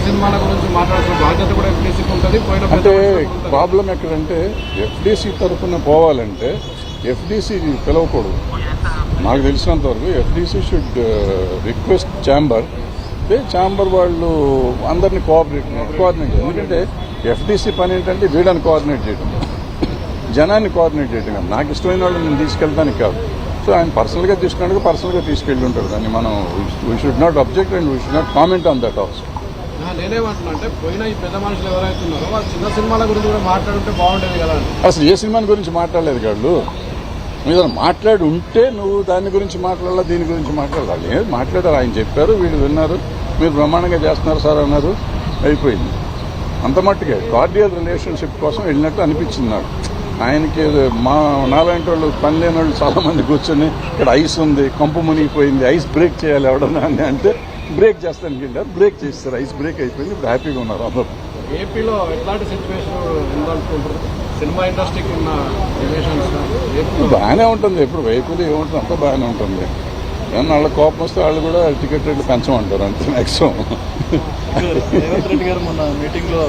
సినిమాల గురించి మాట్లాడాల్సిన బాధ్యత కూడా ఎఫ్డీసీకి ఉంటుంది. అంటే ప్రాబ్లం ఎక్కడంటే ఎఫ్డీసీ తరఫున పోవాలంటే ఎఫ్డీసీ పిలవకూడదు. నాకు తెలిసినంత వరకు FDC should request chamber. Chamber వాళ్ళు అందరినీ కోఆర్డినేట్. ఎందుకంటే ఎఫ్డీసీ పని ఏంటంటే వీళ్ళని కోఆర్డినేట్ చేయడం, జనాన్ని కోఆర్డినేట్ చేయడం కాదు. నాకు ఇష్టమైన వాళ్ళు నేను తీసుకెళ్తానికి కాదు. సో ఆయన పర్సనల్గా తీసుకున్నట్టుగా పర్సనల్గా తీసుకెళ్ళి ఉంటాడు. దాన్ని మనం we should not object and we should not comment on that also. నేనేమంటున్నా అంటే పోయిన ఈ పెద్ద మనుషులు ఎవరైతే ఉన్నారో వాళ్ళు చిన్న సినిమాల గురించి కూడా మాట్లాడుంటే బాగుండేది కదా. అసలు ఏ సినిమాని గురించి మాట్లాడలేదు వాళ్ళు. మీరు మాట్లాడి ఉంటే నువ్వు దాని గురించి మాట్లాడాలా, దీని గురించి మాట్లాడాలి. ఏది మాట్లాడారు, ఆయన చెప్పారు, వీళ్ళు విన్నారు, మీరు బ్రహ్మాండంగా చేస్తున్నారు సార్ అన్నారు, అయిపోయింది. అంత మట్టుకే కార్డియల్ రిలేషన్షిప్ కోసం వెళ్ళినట్టు అనిపించింది నాకు. ఆయనకి మా నాలాంటి వాళ్ళు పని లేని వాళ్ళు చాలా మంది కూర్చొని ఇక్కడ ఐస్ ఉంది, కంపు మునిగిపోయింది, ఐస్ బ్రేక్ చేయాలి ఎవడన్నా అని అంటే బ్రేక్ చేస్తానికి వెళ్ళారు, బ్రేక్ చేస్తారు, ఐస్ బ్రేక్ అయిపోయింది, ఇప్పుడు హ్యాపీగా ఉన్నారు అందరూ. ఏపీలో ఎట్లాంటి సిచ్యువేషన్ ఉందనుకుంటారు? సినిమా ఇండస్ట్రీకి ఉన్న రిలేషన్స్ బాగానే ఉంటుంది. ఎప్పుడు వైపులు ఏముంటుంది అంతా బాగానే ఉంటుంది. కానీ వాళ్ళ కోపం వస్తే వాళ్ళు కూడా టికెట్ రేట్లు పెంచమంటారు అంతే మ్యాక్సిమం. రేవంత్ రెడ్డి గారు మొన్న మీటింగ్ లో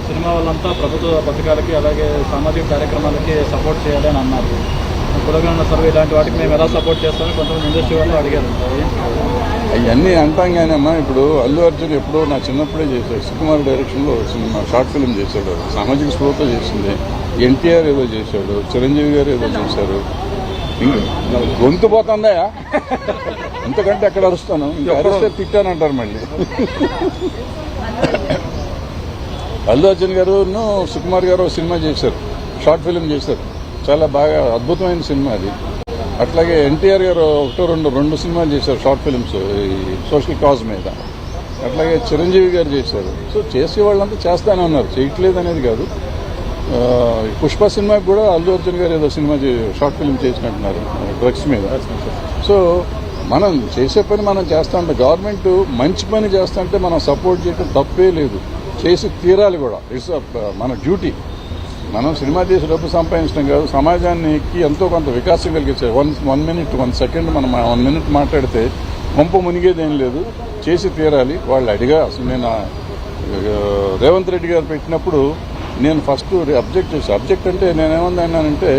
సినిమా వాళ్ళంతా ప్రభుత్వ పథకాలకి అలాగే సామాజిక కార్యక్రమాలకి సపోర్ట్ చేయాలని అన్నారు. కులగణన సర్వే ఇలాంటి వాటికి మేము ఎలా సపోర్ట్ చేస్తామని కొంతమంది ఇండస్ట్రీ వాళ్ళు అడిగారు. అవన్నీ అంటాం కానీ అమ్మా, ఇప్పుడు అల్లు అర్జున్ ఎప్పుడో నా చిన్నప్పుడే చేశాడు. సుకుమార్ డైరెక్షన్లో సినిమా షార్ట్ ఫిల్మ్ చేశాడు, సామాజిక స్పృహతో చేసింది. ఎన్టీఆర్ ఏదో చేశాడు, చిరంజీవి గారు ఏదో చేశారు. గొంతు పోతుందా ఇంతకంటే ఎక్కడ అరుస్తాను, ఇంకా అరిస్తే తిట్టానంటారు మళ్ళీ. అల్లు అర్జున్ గారు సుకుమార్ గారు సినిమా చేశారు, షార్ట్ ఫిల్మ్ చేశారు, చాలా బాగా అద్భుతమైన సినిమా అది. అట్లాగే ఎన్టీఆర్ గారు రెండు సినిమాలు చేశారు షార్ట్ ఫిల్మ్స్ ఈ సోషల్ కాజ్ మీద. అట్లాగే చిరంజీవి గారు చేశారు. సో చేసే వాళ్ళంతా చేస్తానే ఉన్నారు, చేయట్లేదు అనేది కాదు. పుష్ప సినిమాకి కూడా అల్లు అర్జున్ గారు ఏదో సినిమా షార్ట్ ఫిల్మ్ చేసినట్టున్నారు డ్రగ్స్ మీద. సో మనం చేసే పని మనం చేస్తా ఉంటాం. గవర్నమెంట్ మంచి పని చేస్తా అంటే మనం సపోర్ట్ చేయడం తప్పే లేదు, చేసి తీరాలి కూడా. ఇట్స్ మన డ్యూటీ. మనం సినిమా చేసి డబ్బు సంపాదించడం కాదు, సమాజానికి ఎంతో కొంత వికాసం కలిగించారు. 1 minute 1 second మనం 1 minute మాట్లాడితే కొంప మునిగేదేం లేదు, చేసి తీరాలి. వాళ్ళు అడిగా అసలు నేను రేవంత్ రెడ్డి గారు పెట్టినప్పుడు నేను ఫస్ట్ అబ్జెక్ట్ చేశాను. అబ్జెక్ట్ అంటే నేనేమన్నానంటే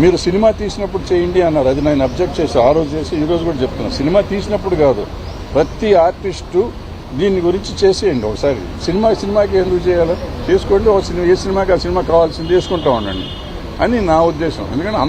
మీరు సినిమా తీసినప్పుడు చేయండి అన్నారు. అది నేను అబ్జెక్ట్ చేసి ఆ రోజు చేసి ఈ రోజు కూడా చెప్తున్నాను. సినిమా తీసినప్పుడు కాదు, ప్రతి ఆర్టిస్టు దీని గురించి చేసేయండి ఒకసారి. సినిమాకి ఎందుకు చేయాలి, చేసుకోండి. ఏ సినిమాకి ఆ సినిమా కావాల్సింది చేసుకుంటా ఉండండి అని నా ఉద్దేశం. ఎందుకంటే